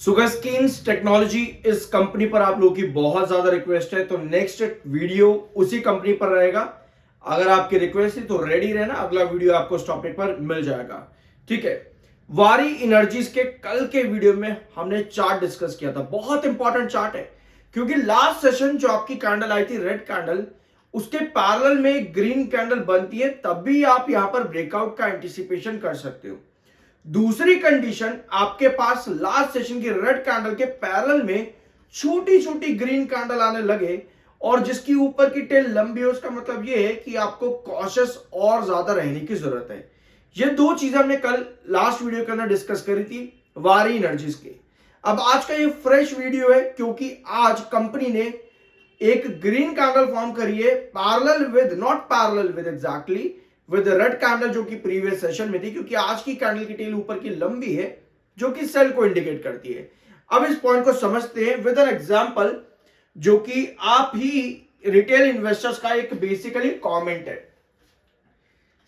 सुगरस्केन्स technology इस company पर आप लोगों की बहुत ज्यादा रिक्वेस्ट है, तो नेक्स्ट वीडियो उसी कंपनी पर रहेगा। अगर आपकी रिक्वेस्ट है तो रेडी रहना, अगला वीडियो आपको इस टॉपिक पर मिल जाएगा। ठीक है। वारी एनर्जीज के कल के वीडियो में हमने चार्ट डिस्कस किया था, बहुत इंपॉर्टेंट चार्ट है क्योंकि लास्ट सेशन जो आपकी कैंडल आई थी रेड कैंडल, उसके पैरेलल में ग्रीन कैंडल बनती है, तब भी आप यहां पर ब्रेकआउट का एंटिसिपेशन कर सकते हो। दूसरी कंडीशन, आपके पास लास्ट सेशन की रेड कैंडल के पैरेलल में छोटी छोटी ग्रीन कैंडल आने लगे और जिसकी ऊपर की टेल लंबी है, उसका मतलब यह है कि आपको कॉशियस और ज्यादा रहने की जरूरत है। ये दो चीजें हमने कल लास्ट वीडियो के अंदर डिस्कस करी थी वारी एनर्जीज के। अब आज का ये फ्रेश वीडियो है क्योंकि आज कंपनी ने एक ग्रीन कैंडल फॉर्म करी है parallel with, not parallel with, exactly with red candle जो कि प्रीवियस सेशन में थी, क्योंकि आज की कैंडल की टेल ऊपर की लंबी है जो कि सेल को इंडिकेट करती है। अब इस पॉइंट को समझते हैं विद एन एग्जांपल, जो कि आप ही रिटेल इन्वेस्टर्स का एक बेसिकली कमेंट है।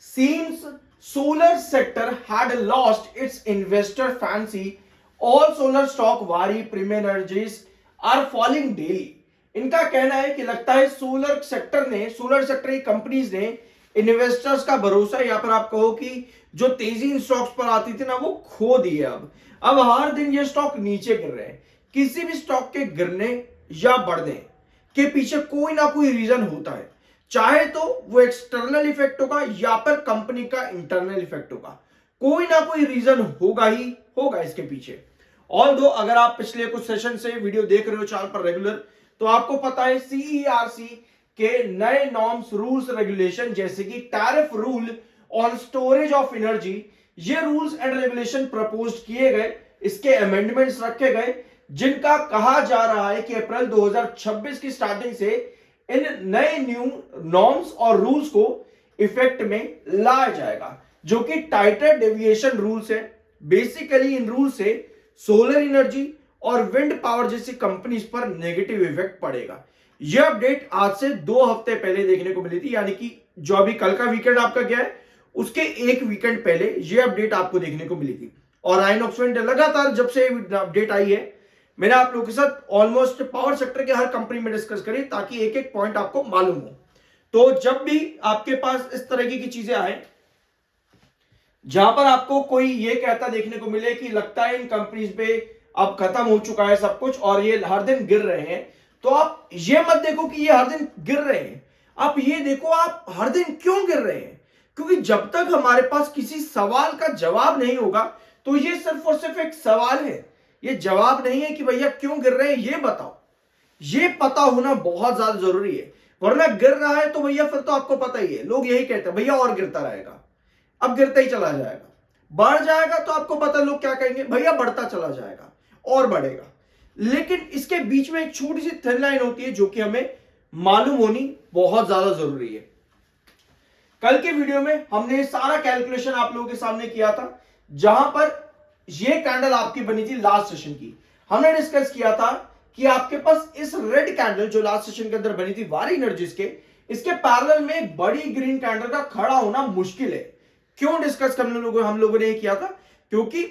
Since solar sector had lost its investor fancy, all solar stock Waaree Premier Energies are falling daily. इनका कहना है कि लगता है सोलर सेक्टर की कंपनीज ने इन्वेस्टर्स का भरोसा, या फिर आप कहो कि जो तेजी इन स्टॉक्स पर आती थी ना, वो खो दी है। अब हर दिन ये स्टॉक नीचे गिर रहे हैं। किसी भी स्टॉक के गिरने या बढ़ने के पीछे कोई ना कोई रीजन होता है, चाहे तो वो एक्सटर्नल इफेक्ट होगा या फिर कंपनी का इंटरनल इफेक्ट होगा, कोई ना कोई रीजन होगा ही होगा इसके पीछे। ऑल्दो अगर आप पिछले कुछ सेशन से वीडियो देख रहे हो चैनल पर रेगुलर, तो आपको पता है सीईआरसी के नए नॉर्म्स, रूल्स, रेगुलेशन जैसे कि tariff rule on storage of energy, ये रूल्स एंड रेगुलेशन प्रपोज किए गए, इसके अमेंडमेंट्स रखे गए, जिनका कहा जा रहा है कि अप्रैल 2026 की स्टार्टिंग से इन नए न्यू नॉर्म्स और रूल्स को इफेक्ट में लाया जाएगा, जो कि टाइटर डेविएशन रूल्स है। बेसिकली इन रूल से सोलर एनर्जी और विंड पावर जैसी कंपनीज पर नेगेटिव इफेक्ट पड़ेगा। यह अपडेट आज से 2 हफ्ते पहले देखने को मिली थी, यानी कि जो अभी कल का वीकेंड आपका गया है उसके एक वीकेंड पहले यह अपडेट आपको देखने को मिली थी। और आइनॉक्स विंड लगातार जब से अपडेट आई है, मैंने आप लोगों के साथ ऑलमोस्ट पावर सेक्टर के हर कंपनी में डिस्कस करी ताकि एक एक पॉइंट आपको मालूम हो। तो जब भी आपके पास इस तरह की चीजें आए जहां पर आपको कोई ये कहता देखने को मिले कि लगता है इन कंपनीज पे अब खत्म हो चुका है सब कुछ और ये हर दिन गिर रहे हैं, तो आप ये मत देखो कि ये हर दिन गिर रहे हैं, आप ये देखो आप हर दिन क्यों गिर रहे हैं। क्योंकि जब तक हमारे पास किसी सवाल का जवाब नहीं होगा, तो ये सिर्फ और सिर्फ एक सवाल है, ये जवाब नहीं है कि भैया क्यों गिर रहे हैं ये बताओ। ये पता होना बहुत ज्यादा जरूरी है, वरना गिर रहा है तो भैया फिर तो आपको पता ही है, लोग यही कहते हैं भैया और गिरता रहेगा, अब गिरता ही चला जाएगा। बढ़ जाएगा तो आपको पता लोग क्या कहेंगे, भैया बढ़ता चला जाएगा और बढ़ेगा। लेकिन इसके बीच में एक छोटी सी थिन लाइन होती है जो कि हमें मालूम होनी बहुत ज्यादा जरूरी है। कल के वीडियो में हमने सारा कैलकुलेशन आप लोगों के सामने किया था, जहां पर यह कैंडल आपकी बनी थी लास्ट सेशन की। हमने डिस्कस किया था कि आपके पास इस रेड कैंडल जो लास्ट सेशन के अंदर बनी थी वारी एनर्जीज के, इसके पैरेलल में एक बड़ी ग्रीन कैंडल का खड़ा होना मुश्किल है। क्यों डिस्कस हम लोगों ने ये किया था? क्योंकि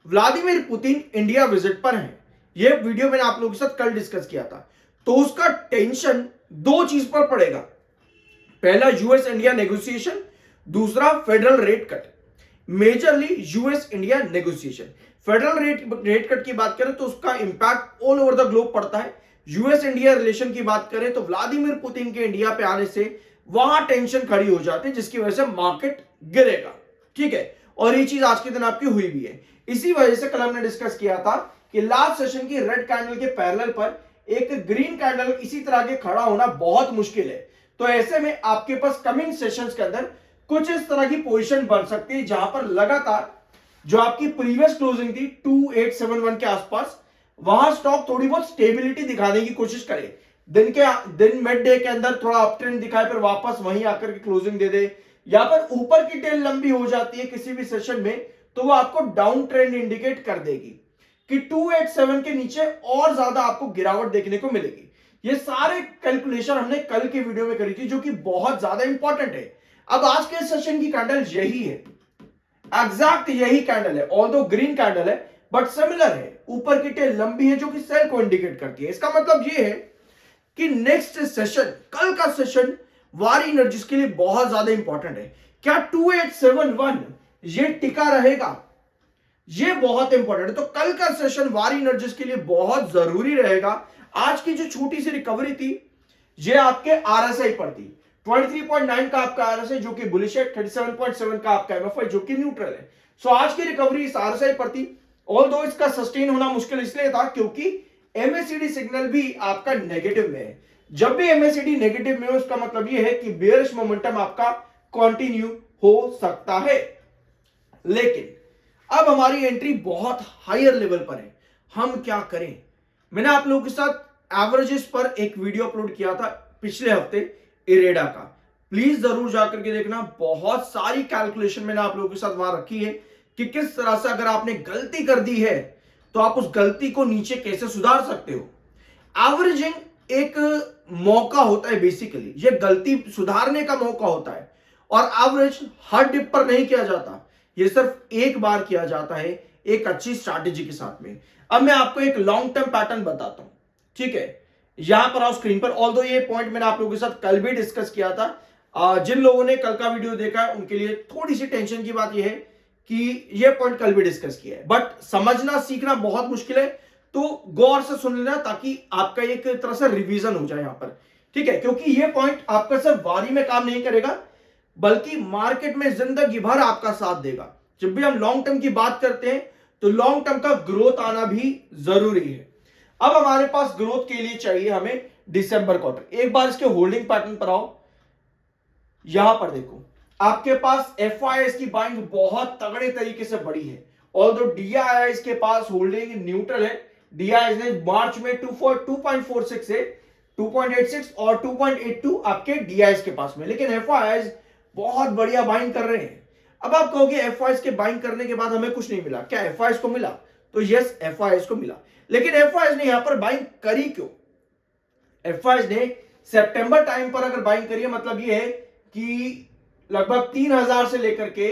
व्लादिमीर पुतिन इंडिया विजिट पर हैं। ये वीडियो मैंने आप लोगों के साथ कल डिस्कस किया था। तो उसका टेंशन दो चीज पर पड़ेगा, पहला यूएस इंडिया नेगोशिएशन, दूसरा federal rate cut. Majorly US India negotiation, federal rate cut की बात करें तो उसका impact all over the globe पड़ता है। यूएस इंडिया रिलेशन की बात करें तो व्लादिमीर पुतिन के इंडिया पे आने से वहां टेंशन खड़ी हो जाती है, जिसकी वजह से मार्केट गिरेगा। ठीक है, और ये चीज आज के दिन आपकी हुई भी है। इसी वजह से कल हमने डिस्कस किया था कि लास्ट सेशन की रेड कैंडल के पैरेलल पर एक ग्रीन कैंडल इसी तरह के खड़ा होना बहुत मुश्किल है। तो ऐसे में आपके पास कमिंग सेशंस के अंदर कुछ इस तरह की पोजीशन बन सकती है, जहां पर लगातार जो आपकी प्रीवियस क्लोजिंग थी 2871 के आसपास, वहां स्टॉक थोड़ी बहुत स्टेबिलिटी दिखाने की कोशिश करे। दिन मिड डे के अंदर थोड़ा अप ट्रेंड दिखाए, फिर वापस वहीं आकर के क्लोजिंग दे दे, या फिर ऊपर की टेल लंबी हो जाती है किसी भी सेशन में, तो वो आपको डाउन ट्रेंड इंडिकेट कर देगी कि 287 के नीचे और ज्यादा आपको गिरावट देखने को मिलेगी। ये सारे कैलकुलेशन हमने कल की वीडियो में करी थी, जो कि बहुत ज्यादा इंपॉर्टेंट है। अब आज के सेशन की कैंडल यही है, एग्जैक्ट यही कैंडल है, ऑल्दो ग्रीन कैंडल है, बट सिमिलर है, ऊपर की टेल लंबी है जो कि सेल को इंडिकेट करती है। इसका मतलब ये है कि नेक्स्ट सेशन, कल का सेशन वारी एनर्जीज के लिए बहुत ज्यादा इंपॉर्टेंट है। क्या 2871 ये टिका रहेगा, ये बहुत इंपॉर्टेंट है। तो कल का सेशन वारी एनर्जीज के लिए बहुत जरूरी रहेगा। आज की जो छोटी सी रिकवरी थी ये आपके आरएसआई पर थी। 23.9 का आपका आरएसआई जो कि बुलिश है, 37.7 का आपका एमएफआई जो कि न्यूट्रल है। सो आज की रिकवरी इस आरएसआई पर थी। ऑल्दो इसका सस्टेन होना मुश्किल इसलिए था क्योंकि एमएससीडी सिग्नल भी आपका नेगेटिव में है। जब भी एमएससीडी नेगेटिव में हो उसका मतलब यह है कि बेयरिश मोमेंटम आपका कंटिन्यू हो सकता है। लेकिन अब हमारी एंट्री बहुत हायर लेवल पर है, हम क्या करें? मैंने आप लोगों के साथ एवरेजेस पर एक वीडियो अपलोड किया था पिछले हफ्ते इरेडा का, प्लीज जरूर जाकर के देखना। बहुत सारी कैलकुलेशन मैंने आप लोगों के साथ वहां रखी है कि किस तरह से अगर आपने गलती कर दी है तो आप उस गलती को नीचे कैसे सुधार सकते हो। एवरेजिंग एक मौका होता है, बेसिकली ये गलती सुधारने का मौका होता है, और एवरेज हर डिप पर नहीं किया जाता, ये सिर्फ एक बार किया जाता है एक अच्छी स्ट्रैटेजी के साथ में। अब मैं आपको एक लॉन्ग टर्म पैटर्न बताता हूं, ठीक है? यहां पर आओ स्क्रीन पर। ऑल्दो ये पॉइंट मैंने आप लोगों के साथ कल भी डिस्कस किया था। जिन लोगों ने कल का वीडियो देखा है उनके लिए थोड़ी सी टेंशन की बात यह है कि ये पॉइंट कल भी डिस्कस किया है, बट समझना सीखना बहुत मुश्किल है, तो गौर से सुन लेना ताकि आपका एक तरह से रिवीजन हो जाए यहां पर, ठीक है? क्योंकि ये पॉइंट आपका सिर्फ वारी में काम नहीं करेगा बल्कि मार्केट में जिंदगी भर आपका साथ देगा। जब भी हम लॉन्ग टर्म की बात करते हैं तो लॉन्ग टर्म का ग्रोथ आना भी जरूरी है। अब हमारे पास ग्रोथ के लिए चाहिए हमें दिसंबर क्वार्टर। एक बार इसके होल्डिंग पैटर्न पर आओ, यहां पर देखो आपके पास एफआईआई की बाइंग बहुत तगड़े तरीके से बढ़ी है। ऑल्दो डीआईआई के पास होल्डिंग न्यूट्रल है। डीआईआई ने मार्च में 2.46 से 2.86 और 2.82 आपके डीआईआई के पास में, लेकिन एफआईआई बहुत बढ़िया बाइंग कर रहे हैं। अब आप कहोगे एफआईआई के बाइंग करने के बाद हमें कुछ नहीं मिला, क्या एफआईआई को मिला? तो यस, एफआईआई को मिला, लेकिन एफआईआई ने यहां पर बाइंग करी क्यों? एफआईआई ने सितंबर टाइम पर अगर बाइंग करी है, मतलब ये है कि लगभग 3000 से लेकर के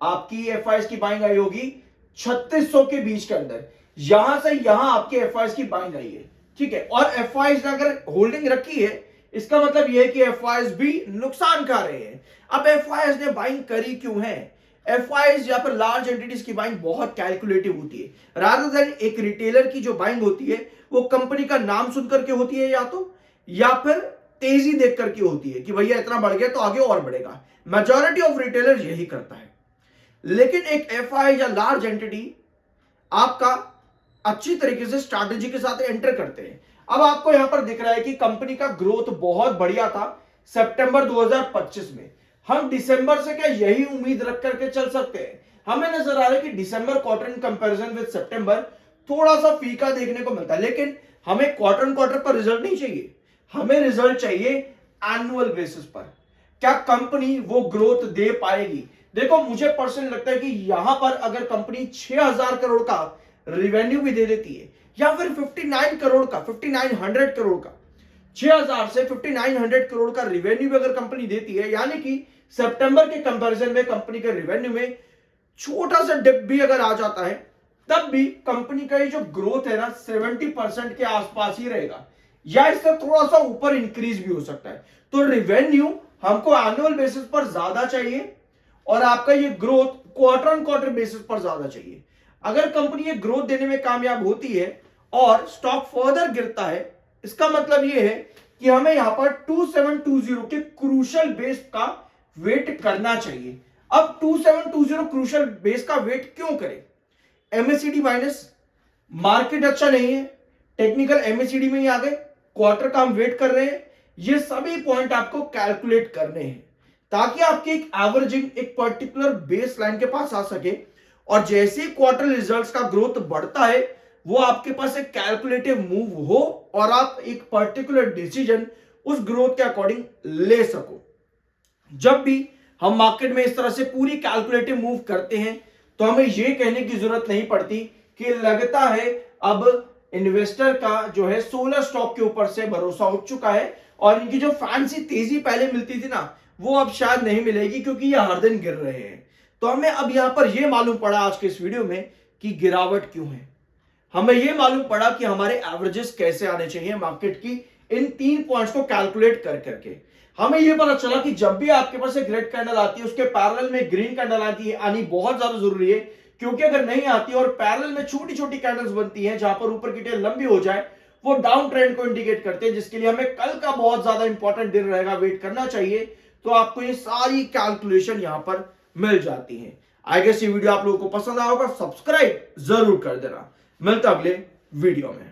आपकी एफआईआई की बाइंग आई होगी 3600 के बीच के अंदर, यहां से यहां आपकी एफआईआई की बाइंग आई है, ठीक है? और एफआईआई ने अगर होल्डिंग रखी है इसका मतलब यह है कि एफआईआई भी नुकसान खा रहे हैं। अब एफआईआई ने बाइंग करी क्यों है? एफआईआई यहां पर लार्ज एंटिटीज की बाइंग बहुत कैलकुलेटिव होती है, रादर देन एक रिटेलर की जो बाइंग होती है वो कंपनी का नाम सुनकर के होती है या फिर तेजी देख करके होती है कि भैया इतना बढ़ गया तो आगे और बढ़ेगा। मेजॉरिटी ऑफ रिटेलर यही करता है, लेकिन एक एफआईआई या लार्ज एंटिटी आपका अच्छी तरीके से स्ट्रैटेजी के साथ एंटर करते हैं। अब आपको यहां पर दिख रहा है कि कंपनी का ग्रोथ बहुत बढ़िया था सितंबर 2025 में। हम दिसंबर से क्या यही उम्मीद रख करके चल सकते हैं? हमें नजर आ रहा है कि दिसंबर क्वार्टर इन कंपैरिजन विद सितंबर थोड़ा सा फीका देखने को मिलता है, लेकिन हमें क्वार्टर पर रिजल्ट नहीं चाहिए, हमें रिजल्ट चाहिए एनुअल बेसिस पर। क्या कंपनी वो ग्रोथ दे पाएगी? देखो, मुझे पर्सनली लगता है कि यहां पर अगर कंपनी 6000 करोड़ का रिवेन्यू भी दे देती है या फिर 59 करोड़ का, 5900 करोड़ का, 6000 से 5900 करोड़ का रिवेन्यू भी अगर कंपनी देती है, यानी कि सितंबर के कंपैरिजन में कंपनी के रिवेन्यू में छोटा सा डिप भी अगर आ जाता है तब भी कंपनी का ये जो ग्रोथ है ना 70% के आसपास ही रहेगा, या इससे थोड़ा सा ऊपर इंक्रीज भी हो सकता है। तो रिवेन्यू हमको एनुअल बेसिस पर ज्यादा चाहिए और आपका ये growth quarter on quarter basis पर ज्यादा चाहिए। अगर कंपनी ये ग्रोथ देने में कामयाब होती है और स्टॉक फर्दर गिरता है, इसका मतलब ये है कि हमें यहां पर 2720 के क्रूशियल बेस का वेट करना चाहिए। अब 2720 क्रूशियल बेस का वेट क्यों करें? एमएससीडी माइनस, मार्केट अच्छा नहीं है, टेक्निकल एमएससीडी में ही आ गए, क्वार्टर का हम वेट कर रहे हैं, ये सभी पॉइंट आपको कैलकुलेट करने हैं ताकि आपकी एक एवरेजिंग एक पर्टिकुलर बेस लाइन के पास आ सके, और जैसे क्वार्टर रिजल्ट्स का ग्रोथ बढ़ता है वो आपके पास एक कैलकुलेटिव मूव हो और आप एक पर्टिकुलर डिसीजन उस ग्रोथ के अकॉर्डिंग ले सको। जब भी हम मार्केट में इस तरह से पूरी कैलकुलेटिव मूव करते हैं तो हमें यह कहने की जरूरत नहीं पड़ती कि लगता है अब इन्वेस्टर का जो है 16 स्टॉक के ऊपर से भरोसा उठ चुका है और इनकी जो फैंसी तेजी पहले मिलती थी ना वो अब शायद नहीं मिलेगी क्योंकि ये हर दिन गिर रहे हैं। तो हमें अब यहां पर यह मालूम पड़ा आज के इस वीडियो में कि गिरावट क्यों है। हमें यह मालूम पड़ा कि हमारे एवरेजेस कैसे आने चाहिए मार्केट की इन 3 पॉइंट्स को कैलकुलेट कर करके। हमें यह पता चला कि जब भी आपके पास एक रेड कैंडल आती है उसके पैरेलल में ग्रीन कैंडल आनी बहुत ज्यादा जरूरी है, क्योंकि अगर नहीं आती और पैरेलल में छोटी छोटी कैंडल्स बनती हैं जहां पर ऊपर की टेल लंबी हो जाए, वो डाउन ट्रेंड को इंडिकेट करते हैं, जिसके लिए हमें कल का बहुत ज्यादा इंपॉर्टेंट दिन रहेगा, वेट करना चाहिए। तो आपको ये सारी कैलकुलेशन यहां पर मिल जाती है। आई गेस ये वीडियो आप लोगों को पसंद आया होगा, सब्सक्राइब जरूर कर देना। मिलता अगले वीडियो में।